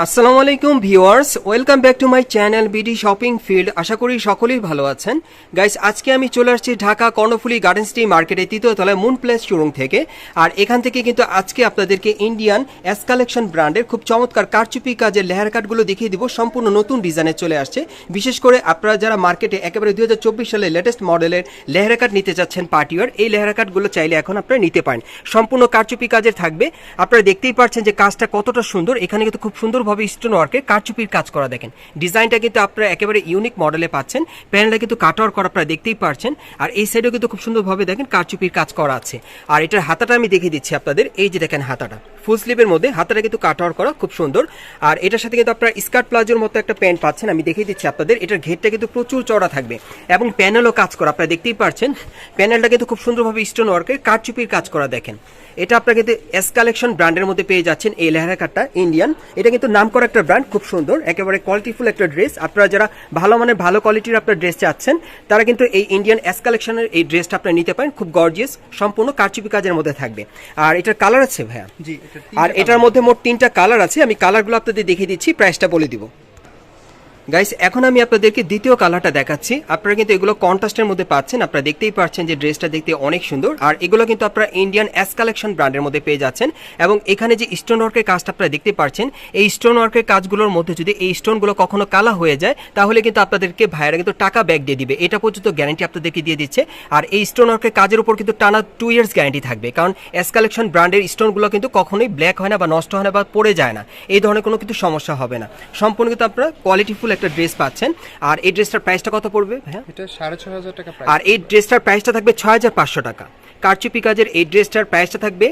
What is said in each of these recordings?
আসসালামু আলাইকুম viewers, welcome back to my channel BD shopping field. আশা করি সকলেই ভালো আছেন। গাইস, আজকে আমি চলে আসছি ঢাকা কর্ণফুলী গার্ডেন সিটি মার্কেটের তৃতীয় তলায় মুন প্লেস শোরুম থেকে। আর এখান থেকে কিন্তু আজকে আপনাদেরকে ইন্ডিয়ান এস কালেকশন ব্র্যান্ডের খুব চমৎকার কারচুপি কাজের লেহার কাটগুলো দেখিয়ে দিব। সম্পূর্ণ নতুন ডিজাইনে চলে আসছে। বিশেষ করে আপনারা যারা মার্কেটে একেবারে 2024 সালে লেটেস্ট মডেলের লেহার কাট নিতে চাচ্ছেন পার্টিওয়ার, এই লেহার কাটগুলো চাইলে এখন আপনারা নিতে পারেন। সম্পূর্ণ কারচুপি কাজের থাকবে। আপনারা দেখতেই পাচ্ছেন যে কাজটা কতটা সুন্দর। এখানে কিন্তু খুব সুন্দরভাবে স্টোন ওয়ার্কে কারচুপির কাজ করা দেখেন। ডিজাইনটা কিন্তু আপনারা একেবারে ইউনিক মডেলে পাচ্ছেন। প্যানেলটা কিন্তু কাট ওয়ার্ক করা আপনারা দেখতেই পাচ্ছেন। আর এই সাইডেও কিন্তু খুব সুন্দরভাবে দেখেন কারচুপির কাজ করা আছে। আর এটার হাতাটা আমি দেখিয়ে দিচ্ছি আপনাদের। এই যে দেখেন হাতাটা ফুল স্লিভের মধ্যে, হাতাটা কিন্তু কাট ওয়ার্ক করা খুব সুন্দর। আর এটার সাথে কিন্তু আপনারা স্কার্ট প্লাজোর মতো একটা প্যান্ট পাচ্ছেন। আমি দেখিয়ে দিচ্ছি আপনাদের। এটার ঘেরটা কিন্তু প্রচুর চড়া থাকবে এবং প্যানেলও কাজ করা আপনারা দেখতেই পাচ্ছেন। প্যানেলটা কিন্তু খুব সুন্দরভাবে স্টোন ওয়ার্কের কারচুপির কাজ করা দেখেন। এটা আপনারা কিন্তু এস কালেকশন ব্র্যান্ডের মধ্যে পেয়ে যাচ্ছেন। এই লেহেঙ্গা কাটটা ইন্ডিয়ান, এটা কিন্তু নামকরা একটা ব্র্যান্ড, খুব সুন্দর একেবারে কোয়ালিটিফুল একটা ড্রেস। আপনারা যারা ভালো মানের ভালো কোয়ালিটির আপনার ড্রেস চাচ্ছেন তারা কিন্তু এই ইন্ডিয়ান এস কালেকশনের এই ড্রেসটা আপনারা নিতে পারেন। খুব গর্জিয়াস, সম্পূর্ণ কারচুপি কাজের মধ্যে থাকবে। আর এটার কালার আছে ভাইয়া জি, আর এটার মধ্যে মোট 3টা কালার আছে। আমি কালারগুলো আপনাদের দেখিয়ে দিচ্ছি, প্রাইসটা বলে দিব। গাইস, এখন আমি আপনাদেরকে দ্বিতীয় কালারটা দেখাচ্ছি। আপনারা কিন্তু এগুলো কন্ট্রাস্টের মধ্যে পাচ্ছেন। আপনারা দেখতেই পাচ্ছেন যে ড্রেসটা দেখতে অনেক সুন্দর। আর এগুলো কিন্তু আপনারা ইন্ডিয়ান এস কালেকশন ব্র্যান্ডের মধ্যে পেয়ে যাচ্ছেন। এবং এখানে যে স্টোন ওয়ার্কের কাজটা আপনারা দেখতে পাচ্ছেন, এই স্টোন ওয়ার্কের কাজগুলোর মধ্যে যদি এই স্টোনগুলো কখনো কালা হয়ে যায় তাহলে কিন্তু আপনাদেরকে ভাইয়েরা কিন্তু টাকা ব্যাক দিয়ে দিবে। এটা পর্যন্ত গ্যারান্টি আপনাদেরকে দিয়ে দিচ্ছে। আর এই স্টোন ওয়ার্কের কাজের উপর কিন্তু টানা 2 ইয়ার্স গ্যারান্টি থাকবে। কারণ এস কালেকশন ব্র্যান্ডের স্টোনগুলো কিন্তু কখনোই ব্ল্যাক হয় না বা নষ্ট হয় না বা পড়ে যায় না। এই ধরনের কোনো কিন্তু সমস্যা হবে না। সম্পূর্ণ কিন্তু আপনারা কোয়ালিটিফুল একটা ড্রেস পাচ্ছেন। আর এই ড্রেসটার প্রাইসটা কত পড়বে? হ্যাঁ, এটা 6,500 টাকা প্রাইস। আর এই ড্রেসটার প্রাইসটা থাকবে 6,500 টাকা। কারচুপি কাজের এই ড্রেসটার প্রাইসটা থাকবে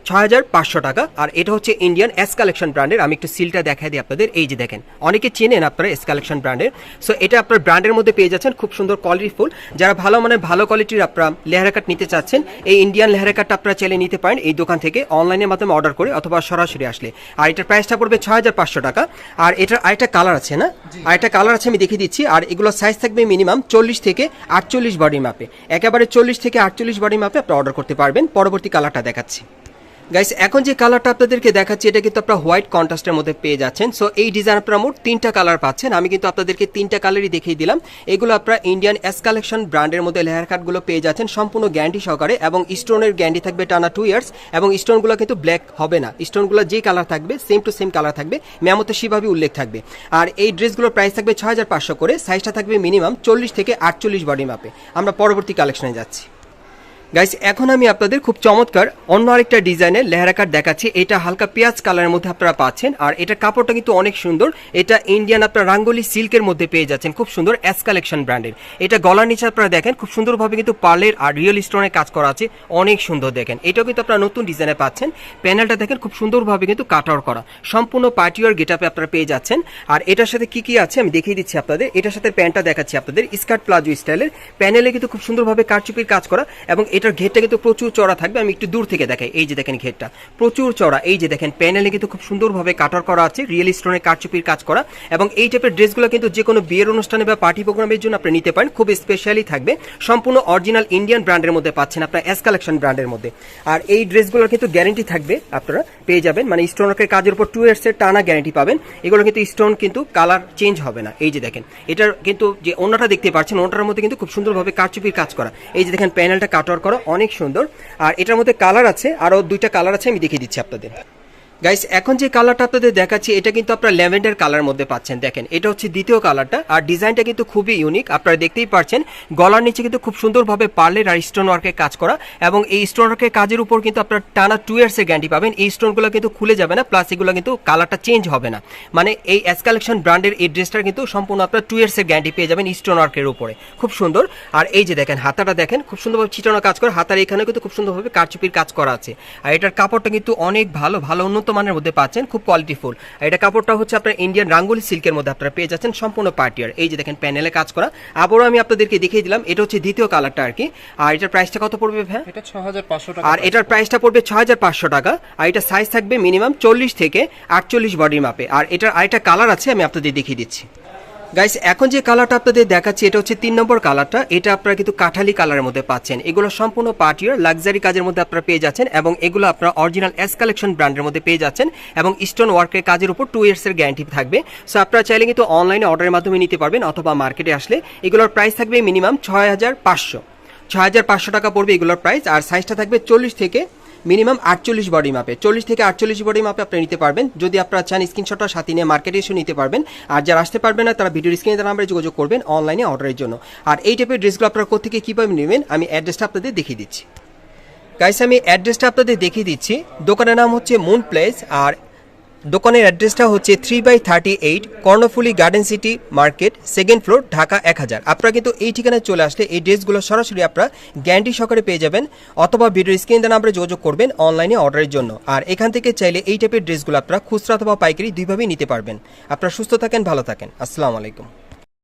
6,500 টাকা। আর এটা হচ্ছে ইন্ডিয়ান এস কালেকশন ব্র্যান্ডের। আমি একটু সিলটা দেখাই দিই আপনাদের। এই যে দেখেন, অনেকে চেনেন আপনারা এস কালেকশন ব্র্যান্ডের। সো এটা আপনার ব্র্যান্ডের মধ্যে পেয়ে যাচ্ছেন, খুব সুন্দর কোয়ালিটিফুল। যারা ভালো মানে ভালো কোয়ালিটির আপনারা লেহেঙ্গা কাট নিতে চাচ্ছেন, এই ইন্ডিয়ান লেহেঙ্গা কাটটা আপনারা চাইলে নিতে পারেন এই দোকান থেকে অনলাইনের মাধ্যমে অর্ডার করে অথবা সরাসরি আসলে। আর এটার প্রাইসটা পড়বে 6,500 টাকা। আর এটার আরেকটা কালার আছে না, আরেকটা কালার আছে আমি দেখিয়ে দিচ্ছি। আর এগুলো সাইজ থাকবে মিনিমাম 40 থেকে 48 বডি মাপে। একেবারে 40 থেকে 48 বডি মাপে আপনারা অর্ডার করতে পারবেন। পরবর্তী কালারটা দেখাচ্ছি। গাইস, এখন যে কালারটা আপনাদেরকে দেখাচ্ছি এটা কিন্তু আপনারা হোয়াইট কন্ট্রাস্টের মধ্যে পেয়ে যাচ্ছেন। সো এই ডিজাইন আপনারা মোট 3টা কালার পাচ্ছেন। আমি কিন্তু আপনাদেরকে 3টা কালারই দেখিয়ে দিলাম। এগুলো আপনারা ইন্ডিয়ান এস কালেকশন ব্র্যান্ডের মধ্যে লেহার কাটগুলো পেয়ে যাচ্ছেন সম্পূর্ণ গ্যারান্টি সহকারে। এবং স্টোনের গ্যারান্টি থাকবে টানা 2 ইয়ার্স। এবং স্টোনগুলো কিন্তু ব্ল্যাক হবে না। স্টোনগুলো যে কালার থাকবে সেম টু সেম কালার থাকবে, মেমোতে সেভাবে উল্লেখ থাকবে। আর এই ড্রেসগুলোর প্রাইস থাকবে 6,500 করে। সাইজটা থাকবে মিনিমাম 40 থেকে 48 বডি মাপে। আমরা পরবর্তী কালেকশনে যাচ্ছি। গাইস, এখন আমি আপনাদের খুব চমৎকার অন্য আরেকটা ডিজাইনের লেহেঙ্গা কাট দেখাচ্ছি। এটা হালকা পেঁয়াজ কালারের মধ্যে আপনারা পাচ্ছেন। আর এটা কাপড়টা কিন্তু অনেক সুন্দর। এটা ইন্ডিয়ান আপনারা রাঙ্গলি সিল্কের মধ্যে পেয়ে যাচ্ছেন, খুব সুন্দর এস কালেকশন ব্র্যান্ডের। এটা গলার নিচে আপনারা দেখেন খুব সুন্দরভাবে কিন্তু পার্লের আর রিয়েল স্টোনের কাজ করা আছে, অনেক সুন্দর দেখেন। এটাও কিন্তু আপনারা নতুন ডিজাইনে পাচ্ছেন। প্যানেলটা দেখেন খুব সুন্দরভাবে কিন্তু কাট আউট করা, সম্পূর্ণ পার্টিওয়ার গেটআপে আপনারা পেয়ে যাচ্ছেন। আর এটার সাথে কি কি আছে আমি দেখিয়ে দিচ্ছি আপনাদের। এটার সাথে প্যান্টটা দেখাচ্ছি আপনাদের, স্কার্ট প্লাজো স্টাইলের। প্যানেলে কিন্তু খুব সুন্দরভাবে কারচুপির কাজ করা এবং এটার ঘেরটা কিন্তু প্রচুর চড়া থাকবে। আমি একটু দূর থেকে দেখাই। এই যে দেখেন ঘেরটা প্রচুর চড়া। এই যে দেখেন প্যানেলে কিন্তু খুব সুন্দরভাবে কাটার করা আছে, রিয়েল স্টোনের কারচুপির কাজ করা। এবং এই টাইপের ড্রেসগুলো কিন্তু যে কোনো বিয়ের অনুষ্ঠানে বা পার্টি প্রোগ্রামের জন্য আপনি নিতে পারেন, খুব স্পেশালি থাকবে। সম্পূর্ণ অরিজিনাল ইন্ডিয়ান ব্র্যান্ডের মধ্যে পাচ্ছেন আপনার এস কালেকশন ব্র্যান্ডের মধ্যে। আর এই ড্রেসগুলোর কিন্তু গ্যারান্টি থাকবে, আপনারা পেয়ে যাবেন মানে স্টোনের কাজের উপর 2 ইয়ার্সের টানা গ্যারান্টি পাবেন। এগুলো কিন্তু স্টোন কিন্তু কালার চেঞ্জ হবে না। এই যে দেখেন এটার কিন্তু যে ওনাটা দেখতে পাচ্ছেন, ওনাটার মধ্যে কিন্তু খুব সুন্দরভাবে কারচুপির কাজ করা। এই যে দেখেন প্যানেলটা কাটওয়ার করা, অনেক সুন্দর। আর এটার মধ্যে কালার আছে, আরো 2টা কালার আছে, আমি দেখিয়ে দিচ্ছি আপনাদের। গাইস, এখন যে কালারটা আপনাদের দেখাচ্ছি এটা কিন্তু আপনারা ল্যাভেন্ডার কালার মধ্যে পাচ্ছেন। দেখেন এটা হচ্ছে দ্বিতীয় কালারটা। আর ডিজাইনটা কিন্তু খুবই ইউনিক, আপনারা দেখতেই পাচ্ছেন। গলার নিচে কিন্তু খুব সুন্দরভাবে পার্লের আর স্টোন ওয়ার্কের কাজ করা। এবং এই স্টোন ওয়ার্কের কাজের উপর কিন্তু আপনারা টানা 2 ইয়ার্সের গ্যারান্টি পাবেন। এই স্টোনগুলো কিন্তু খুলে যাবে না, প্লাস এগুলো কিন্তু কালারটা চেঞ্জ হবে না। মানে এই এস কালেকশন ব্র্যান্ডের এই ড্রেসটার কিন্তু সম্পূর্ণ আপনারা 2 ইয়ার্সের গ্যারান্টি পেয়ে যাবেন স্টোন ওয়ার্কের উপরে, খুব সুন্দর। আর এই যে দেখেন হাতাটা দেখেন খুব সুন্দরভাবে ছিটানো কাজ করা, হাতার এখানে কিন্তু খুব সুন্দরভাবে কারচুপির কাজ করা আছে। আর এটার কাপড়টা কিন্তু অনেক ভালো ভালো উন্নত মানের মধ্যে পাচ্ছেন, খুব কোয়ালিটিফুল। এটা কাপড়টা হচ্ছে আপনার ইন্ডিয়ান রাঙ্গুলি সিল্কের মধ্যে আপনারা পেয়ে যাচ্ছেন, সম্পূর্ণ পার্টিয়ার। এই যে দেখেন প্যানেলে কাজ করা। আবারও আমি আপনাদেরকে দেখিয়ে দিলাম, এটা হচ্ছে দ্বিতীয় কালারটা আর কি। আর এটার প্রাইসটা কত পড়বে ভাই? এটা 6,500 টাকা। আর এটার প্রাইসটা পড়বে 6,500 টাকা। আর এটা সাইজ থাকবে মিনিমাম 40 থেকে 48 বডির মাপে। আর এটার আরেকটা কালার আছে, আমি আপনাদের দেখিয়ে দিচ্ছি। গাইস এখন যে কালারটা আপনাদের দেখাচ্ছি এটা হচ্ছে 3 নম্বর কালারটা। এটা আপনারা কিন্তু কাঠালি কালারের মধ্যে পাচ্ছেন। এগুলো সম্পূর্ণ পার্টিয়ার লাক্সারি কাজের মধ্যে আপনারা পেয়ে যাচ্ছেন এবং এগুলো আপনারা অরিজিনাল এস কালেকশন ব্র্যান্ডের মধ্যে পেয়ে যাচ্ছেন এবং স্টোন ওয়ার্কের কাজের উপর 2 ইয়ার্সের গ্যারান্টি থাকবে। সো আপনারা চাইলে কিন্তু অনলাইনে অর্ডারের মাধ্যমে নিতে পারবেন অথবা মার্কেটে আসলে। এগুলোর প্রাইস থাকবে মিনিমাম 6500 টাকা পড়বে এগুলোর প্রাইস। আর সাইজটা থাকবে 40 থেকে মিনিমাম 48 বডি মাপে, 40 থেকে 48 বডি মাপে আপনি নিতে পারবেন। যদি আপনারা চান স্ক্রিনশটটা সাথে নিয়ে মার্কেটে এসে নিতে পারবেন। আর যারা আসতে পারবেন না তারা ভিডিওর স্ক্রিনে তার নাম্বারে যোগাযোগ করবেন অনলাইনে অর্ডারের জন্য। আর এই টাইপের ড্রেসগুলো আপনারা কোথেকে কীভাবে নেবেন আমি অ্যাড্রেসটা আপনাদের দেখিয়ে দিচ্ছি। গাইস আমি অ্যাড্রেসটা আপনাদের দেখিয়ে দিচ্ছি। দোকানের নাম হচ্ছে মুন প্লেস আর দোকানের অ্যাড্রেসটা হচ্ছে 3/38 Karnaphuli garden city market, 2nd floor, Dhaka 1000। আপনারা কিন্তু এই ঠিকানায় চলে আসলে এই ড্রেসগুলো সরাসরি আপনারা গ্যারান্টি সহকারে পেয়ে যাবেন অথবা ভিডিওর স্ক্রিনে দেওয়া নাম্বারে যোগাযোগ করবেন অনলাইনে অর্ডারের জন্য। আর এখান থেকে চাইলে এই টাইপের ড্রেসগুলো আপনারা খুচরা অথবা পাইকারি দুইভাবেই নিতে পারবেন। আপনারা সুস্থ থাকেন, ভালো থাকেন, আসসালামু আলাইকুম।